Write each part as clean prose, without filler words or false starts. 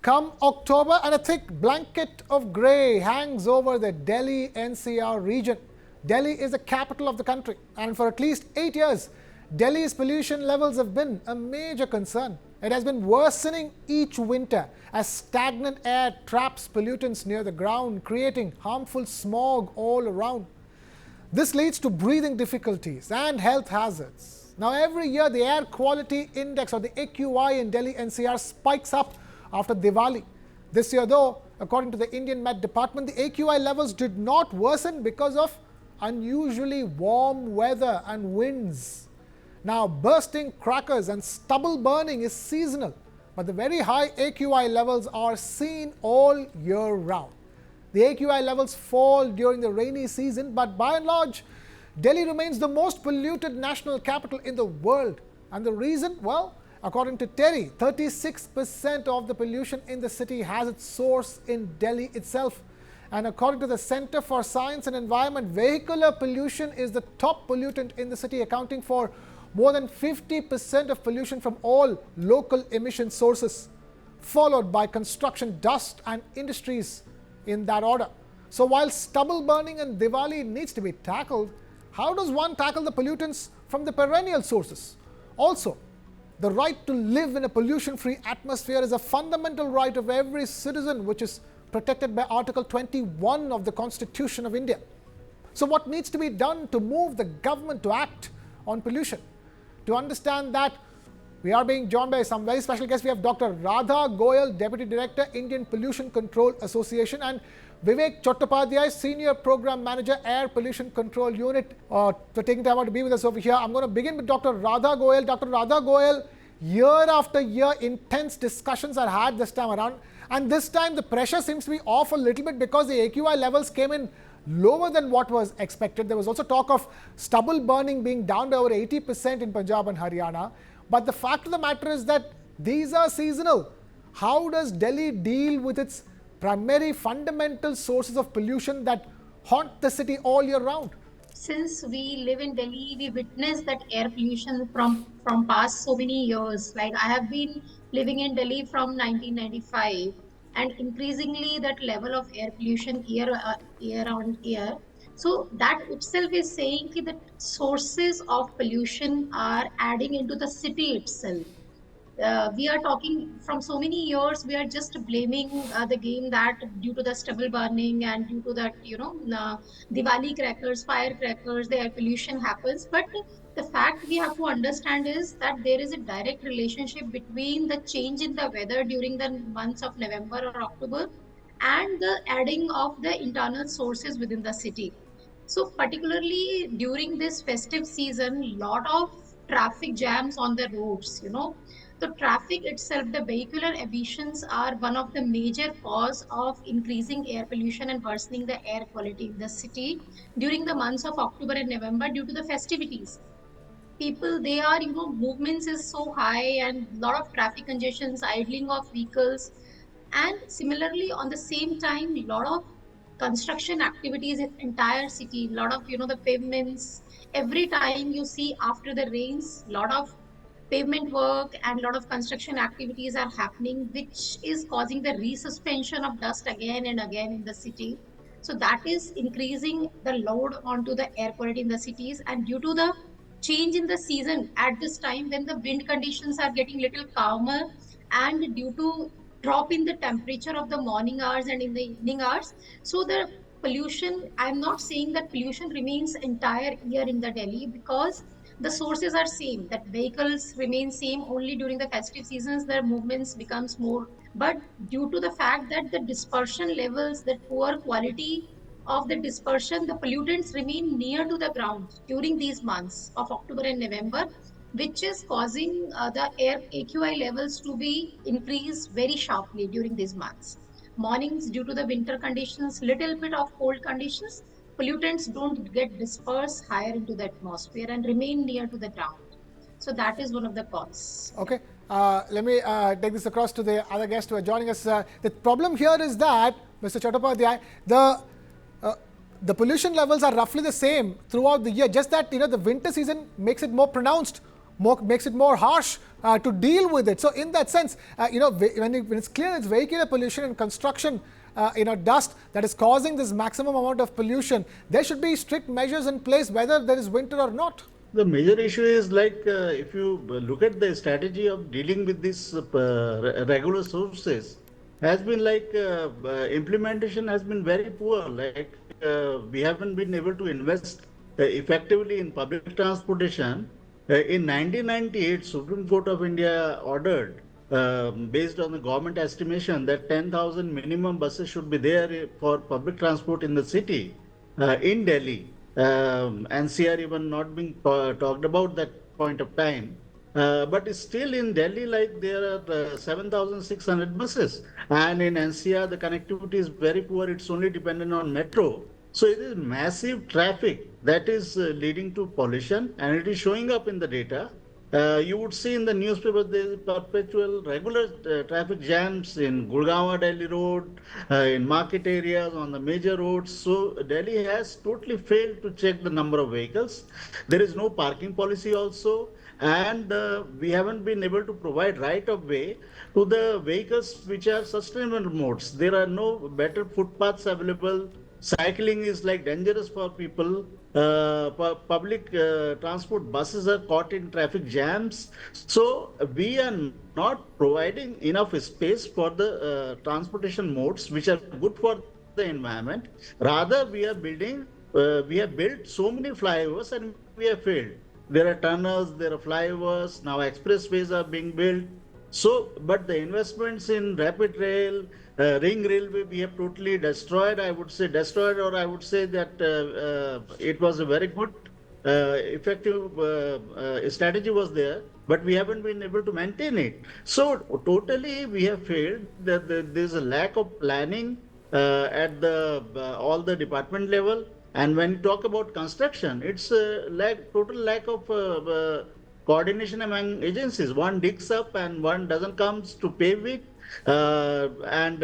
Come October, and a thick blanket of grey hangs over the Delhi NCR region. Delhi is the capital of the country, and for at least 8 years, Delhi's pollution levels have been a major concern. It has been worsening each winter as stagnant air traps pollutants near the ground, creating harmful smog all around. This leads to breathing difficulties and health hazards. Now, every year, the air quality index, or the AQI, in Delhi NCR spikes up after Diwali. This year, though, according to the Indian Met Department, the AQI levels did not worsen because of unusually warm weather and winds. Now, bursting crackers and stubble burning is seasonal, but the very high AQI levels are seen all year round. The AQI levels fall during the rainy season, but by and large, Delhi remains the most polluted national capital in the world. And the reason? Well, according to TERI, 36% of the pollution in the city has its source in Delhi itself. And according to the Center for Science and Environment, vehicular pollution is the top pollutant in the city, accounting for more than 50% of pollution from all local emission sources, followed by construction dust and industries in that order. So while stubble burning and Diwali needs to be tackled, how does one tackle the pollutants from the perennial sources? Also, the right to live in a pollution-free atmosphere is a fundamental right of every citizen, which is protected by Article 21 of the Constitution of India. So what needs to be done to move the government to act on pollution? To understand that, we are being joined by some very special guests. We have Dr. Radha Goyal, Deputy Director, Indian Pollution Control Association, and Vivek Chattopadhyay, Senior Program Manager, Air Pollution Control Unit, for taking time out to be with us over here. I'm going to begin with Dr. Radha Goyal. Dr. Radha Goyal, year after year, intense discussions are had this time around. And this time, the pressure seems to be off a little bit because the AQI levels came in lower than what was expected. There was also talk of stubble burning being down by over 80% in Punjab and Haryana. But the fact of the matter is that these are seasonal. How does Delhi deal with its primary fundamental sources of pollution that haunt the city all year round? Since we live in Delhi, we witness that air pollution from past so many years. Like I have been living in Delhi from 1995, and increasingly that level of air pollution year on year. So that itself is saying that sources of pollution are adding into the city itself. We are talking from so many years, we are just blaming the game that due to the stubble burning and due to that, Diwali crackers, firecrackers, the air pollution happens. But the fact we have to understand is that there is a direct relationship between the change in the weather during the months of November or October and the adding of the internal sources within the city. So particularly during this festive season, lot of traffic jams on the roads. The traffic itself, the vehicular emissions are one of the major cause of increasing air pollution and worsening the air quality in the city during the months of October and November due to the festivities. People, they are, movements is so high and lot of traffic congestions, idling of vehicles. And similarly, on the same time, lot of construction activities in entire city, lot of, the pavements. Every time you see after the rains, lot of pavement work and a lot of construction activities are happening, which is causing the resuspension of dust again and again in the city. So that is increasing the load onto the air quality in the cities. And due to the change in the season at this time when the wind conditions are getting little calmer, and due to drop in the temperature of the morning hours and in the evening hours, so the pollution, I'm not saying that pollution remains entire year in the Delhi, because the sources are same, that vehicles remain same, only during the festive seasons their movements becomes more. But due to the fact that the dispersion levels, the poor quality of the dispersion, the pollutants remain near to the ground during these months of October and November, which is causing the air AQI levels to be increased very sharply during these months. Mornings, due to the winter conditions, little bit of cold conditions, pollutants don't get dispersed higher into the atmosphere and remain near to the ground. So that is one of the causes. Okay. Let me take this across to the other guests who are joining us. The problem here is that, Mr. Chattopadhyay, the pollution levels are roughly the same throughout the year, just that the winter season makes it more pronounced makes it more harsh to deal with it. So in that sense, when it's clear it's vehicular pollution and construction, dust that is causing this maximum amount of pollution, there should be strict measures in place whether there is winter or not. The major issue is like if you look at the strategy of dealing with these regular sources, has been like implementation has been very poor. Like we haven't been able to invest effectively in public transportation. In 1998, Supreme Court of India ordered, based on the government estimation, that 10,000 minimum buses should be there for public transport in the city in Delhi. NCR even not being talked about that point of time. But still in Delhi, like there are 7,600 buses, and in NCR the connectivity is very poor. It's only dependent on metro. So it is massive traffic that is leading to pollution, and it is showing up in the data. You would see in the newspaper there is perpetual regular traffic jams in Gurgaon Delhi Road, in market areas, on the major roads. So Delhi has totally failed to check the number of vehicles. There is no parking policy also, and we haven't been able to provide right of way to the vehicles which are sustainable modes. There are no better footpaths available. Cycling is like dangerous for people. Public transport buses are caught in traffic jams. So we are not providing enough space for the transportation modes which are good for the environment. Rather, we have built so many flyovers and we have failed. There are tunnels, there are flyovers, now expressways are being built. So, but the investments in rapid rail, ring railway, we have totally destroyed. I would say destroyed, or I would say that it was a very good, effective strategy was there, but we haven't been able to maintain it. So totally, we have failed. That there's a lack of planning at the all the department level. And when you talk about construction, it's a total lack of coordination among agencies. One digs up and one doesn't comes to pave it. And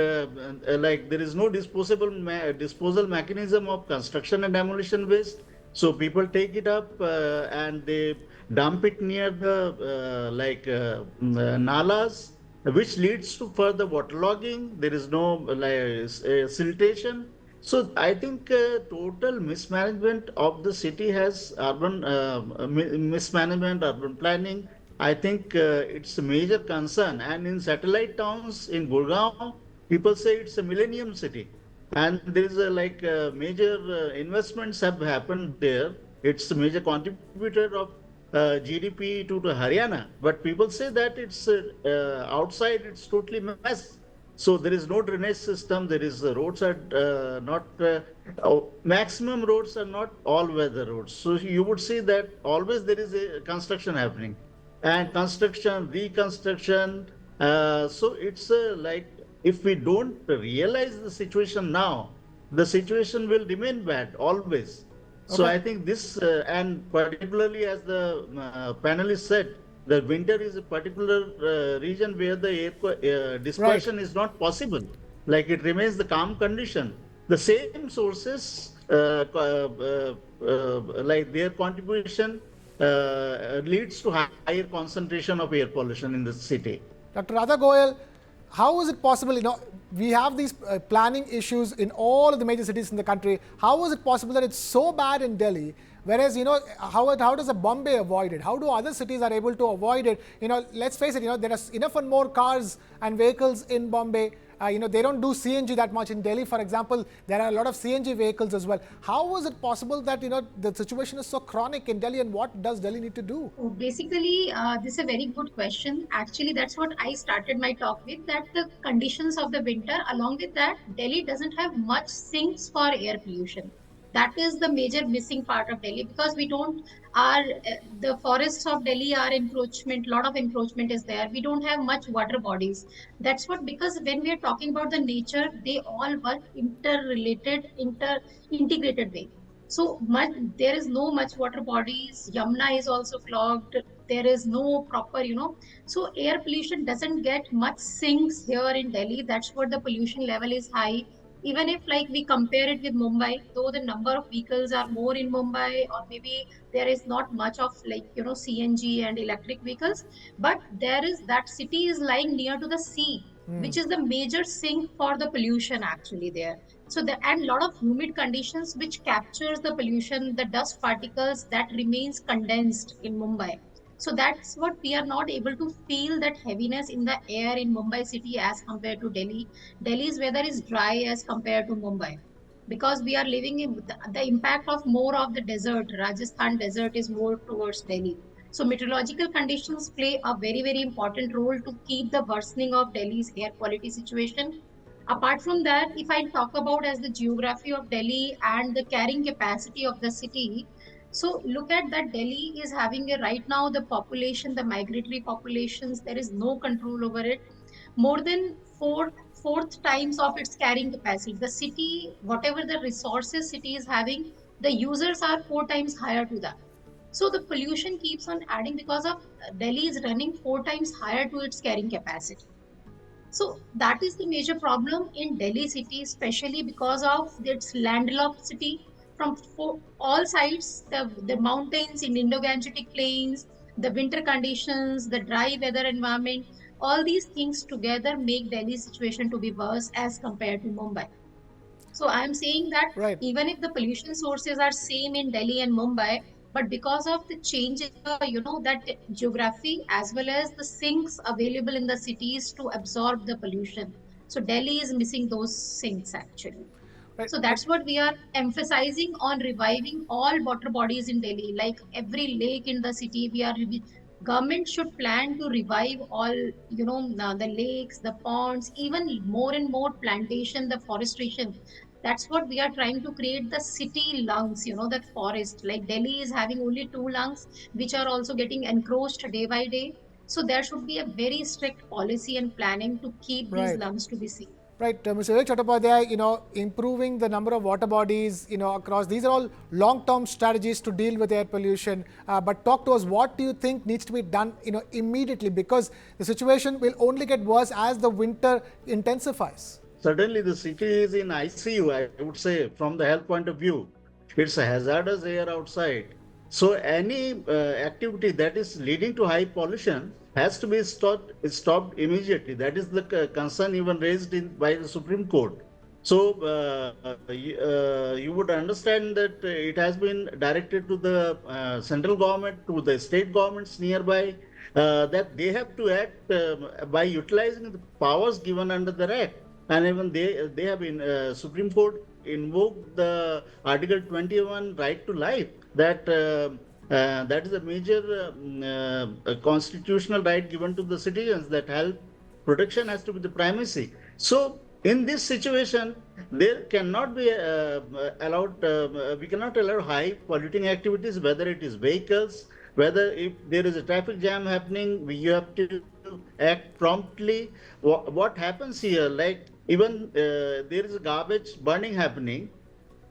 like there is no disposal mechanism of construction and demolition waste. So people take it up and they dump it near the nalas, which leads to further waterlogging. There is no siltation. So I think total mismanagement of the city has urban mismanagement, urban planning. I think it's a major concern. And in satellite towns in Gurgaon, people say it's a millennium city, and there is a major investments have happened there. It's a major contributor of GDP to Haryana, but people say that it's outside. It's totally mess. So there is no drainage system. There is roads are not maximum roads are not all weather roads. So you would see that always there is a construction happening, and construction, reconstruction. So it's like if we don't realize the situation now, the situation will remain bad always. So Okay. I think this, and particularly as the panelist said, the winter is a particular region where the Right. dispersion is not possible. Like it remains the calm condition. The same sources, like their contribution, leads to higher concentration of air pollution in the city. Dr. Radha Goyal, how is it possible? We have these planning issues in all of the major cities in the country. How is it possible that it's so bad in Delhi, whereas how does a Bombay avoid it? How do other cities are able to avoid it? Let's face it. There are enough and more cars and vehicles in Bombay. They don't do CNG that much. In Delhi, for example, there are a lot of CNG vehicles as well. How is it possible that the situation is so chronic in Delhi, and what does Delhi need to do? Oh, basically, this is a very good question. Actually, that's what I started my talk with, that the conditions of the winter, along with that, Delhi doesn't have much sinks for air pollution. That is the major missing part of Delhi, because we don't, our the forests of Delhi are encroachment, lot of encroachment is there. We don't have much water bodies. That's what, because when we are talking about the nature, they all work interrelated, integrated way. So much, there is no much water bodies. Yamuna is also clogged. There is no proper, so air pollution doesn't get much sinks here in Delhi. That's what the pollution level is high. Even if like we compare it with Mumbai, though the number of vehicles are more in Mumbai, or maybe there is not much of like CNG and electric vehicles, but there is, that city is lying near to the sea, which is the major sink for the pollution actually there. So the, and lot of humid conditions which captures the pollution, the dust particles that remains condensed in Mumbai. So that's what we are not able to feel, that heaviness in the air in Mumbai city as compared to Delhi. Delhi's weather is dry as compared to Mumbai, because we are living in the impact of more of the desert. Rajasthan desert is more towards Delhi. So meteorological conditions play a very, very important role to keep the worsening of Delhi's air quality situation. Apart from that, if I talk about as the geography of Delhi and the carrying capacity of the city, so look at that, Delhi is having a right now the population, the migratory populations, there is no control over it. More than fourth times of its carrying capacity. The city, whatever the resources city is having, the users are four times higher to that. So the pollution keeps on adding because of Delhi is running four times higher to its carrying capacity. So that is the major problem in Delhi city, especially because of its landlocked city from all sides, the mountains in Indo-Gangetic plains, the winter conditions, the dry weather environment, all these things together make Delhi's situation to be worse as compared to Mumbai. So I am saying that Right. even if the pollution sources are same in Delhi and Mumbai, but because of the change in the that geography as well as the sinks available in the cities to absorb the pollution. So Delhi is missing those sinks actually. Right. So But that's what we are emphasizing on, reviving all water bodies in Delhi, like every lake in the city. Government should plan to revive all the lakes, the ponds, even more and more plantation, the forestation. That's what we are trying to create, the city lungs, that forest. Like Delhi is having only two lungs, which are also getting encroached day by day. So there should be a very strict policy and planning to keep these right. lungs to be safe. Right, Mr. Vivek Chattopadhyay, improving the number of water bodies, across, these are all long-term strategies to deal with air pollution. But talk to us, what do you think needs to be done, immediately? Because the situation will only get worse as the winter intensifies. Suddenly, the city is in ICU, I would say, from the health point of view. It's a hazardous air outside. So, any activity that is leading to high pollution has to be stopped immediately. That is the concern even raised by the Supreme Court. So, you would understand that it has been directed to the central government, to the state governments nearby, that they have to act by utilizing the powers given under the Act. And even they have been Supreme Court invoked the Article 21 right to life, that that is a major constitutional right given to the citizens, that health protection has to be the primacy. So in this situation, there cannot be we cannot allow high polluting activities, whether it is vehicles, whether if there is a traffic jam happening, you have to act promptly. What happens here, like even there is a garbage burning happening,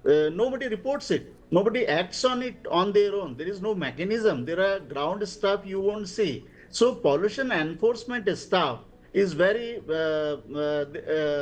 nobody reports it. Nobody acts on it on their own. There is no mechanism. There are ground stuff you won't see. So pollution enforcement staff is very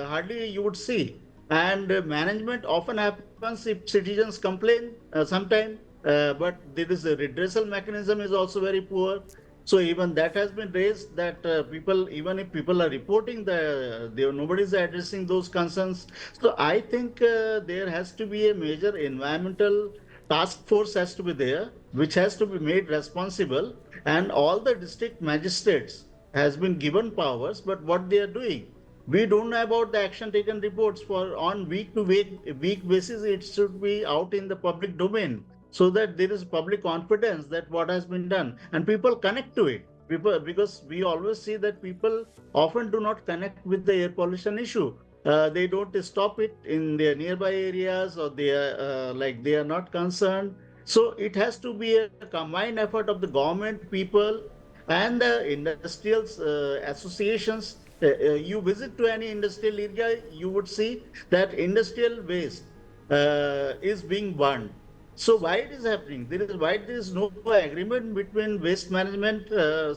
hardly you would see. And management often happens if citizens complain sometime, but there is a redressal mechanism is also very poor. So even that has been raised, that people, even if people are reporting, nobody is addressing those concerns. So I think there has to be a major environmental task force has to be there, which has to be made responsible, and all the district magistrates has been given powers. But what they are doing, we don't know about the action taken reports for on week to week basis. It should be out in the public domain, so that there is public confidence that what has been done and people connect to it. People, because we always see that people often do not connect with the air pollution issue. They don't stop it in their nearby areas, or they are they are not concerned. So it has to be a combined effort of the government, people, and the industrial associations. You visit to any industrial area, you would see that industrial waste is being burned. So why it is happening? There is no agreement between waste management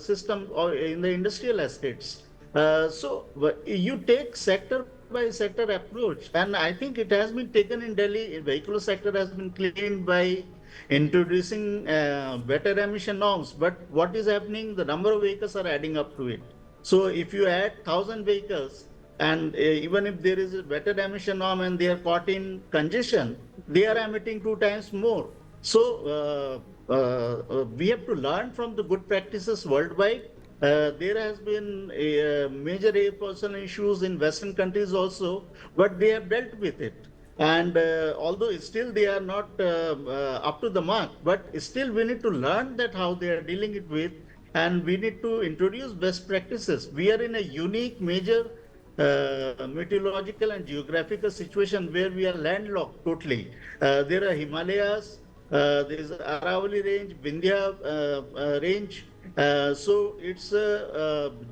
system or in the industrial estates. You take sector by by sector approach, and I think it has been taken in Delhi. Vehicular sector has been cleaned by introducing better emission norms. But what is happening? The number of vehicles are adding up to it. So if you add 1,000 vehicles, and even if there is a better emission norm and they are caught in congestion, they are emitting 2 times more. So we have to learn from the good practices worldwide. There has been a major air pollution issues in Western countries also, but they have dealt with it. And although still they are not up to the mark, but still we need to learn that how they are dealing it with, and we need to introduce best practices. We are in a unique major meteorological and geographical situation where we are landlocked totally. There are Himalayas, there is Aravalli range, Vindhya range. So it's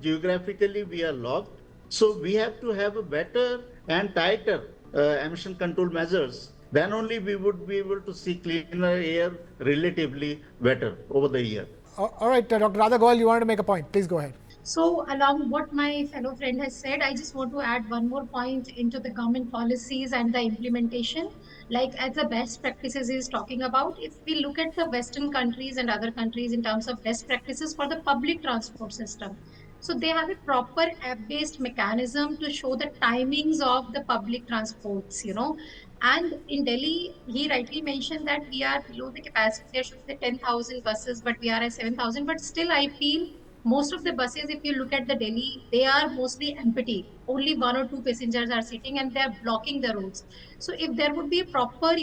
geographically we are locked. So we have to have a better and tighter emission control measures. Then only we would be able to see cleaner air relatively better over the year. All right, Dr. Radha Goyal, you wanted to make a point. Please go ahead. So, along what my fellow friend has said, I just want to add one more point into the government policies and the implementation. Like, as the best practices is talking about, if we look at the Western countries and other countries in terms of best practices for the public transport system, so they have a proper app-based mechanism to show the timings of the public transports. And in Delhi, he rightly mentioned that we are below the capacity. There should be 10,000 buses, but we are at 7,000. But still, I feel most of the buses, if you look at the Delhi, they are mostly empty. Only one or two passengers are sitting and they are blocking the roads. So if there would be a proper,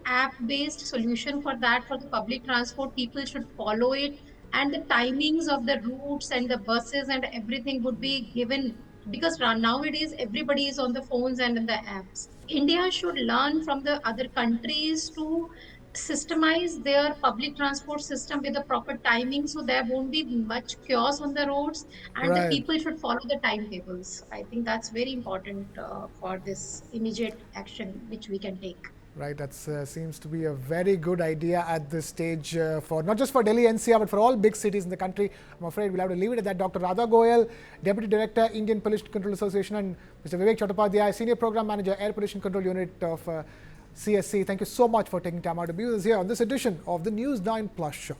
app-based solution for that for the public transport, people should follow it, and the timings of the routes and the buses and everything would be given, because nowadays everybody is on the phones and in the apps. India should learn from the other countries to systemize their public transport system with a proper timing, so there won't be much chaos on the roads, and the Right. people should follow the timetables. I think that's very important for this immediate action which we can take. Right, that seems to be a very good idea at this stage for not just for Delhi NCR but for all big cities in the country. I'm afraid we'll have to leave it at that. Dr. Radha Goyal, Deputy Director, Indian Pollution Control Association, and Mr. Vivek Chattopadhyay, Senior Program Manager, Air Pollution Control Unit of CSC. Thank you so much for taking time out to be with us here on this edition of the News 9 Plus Show.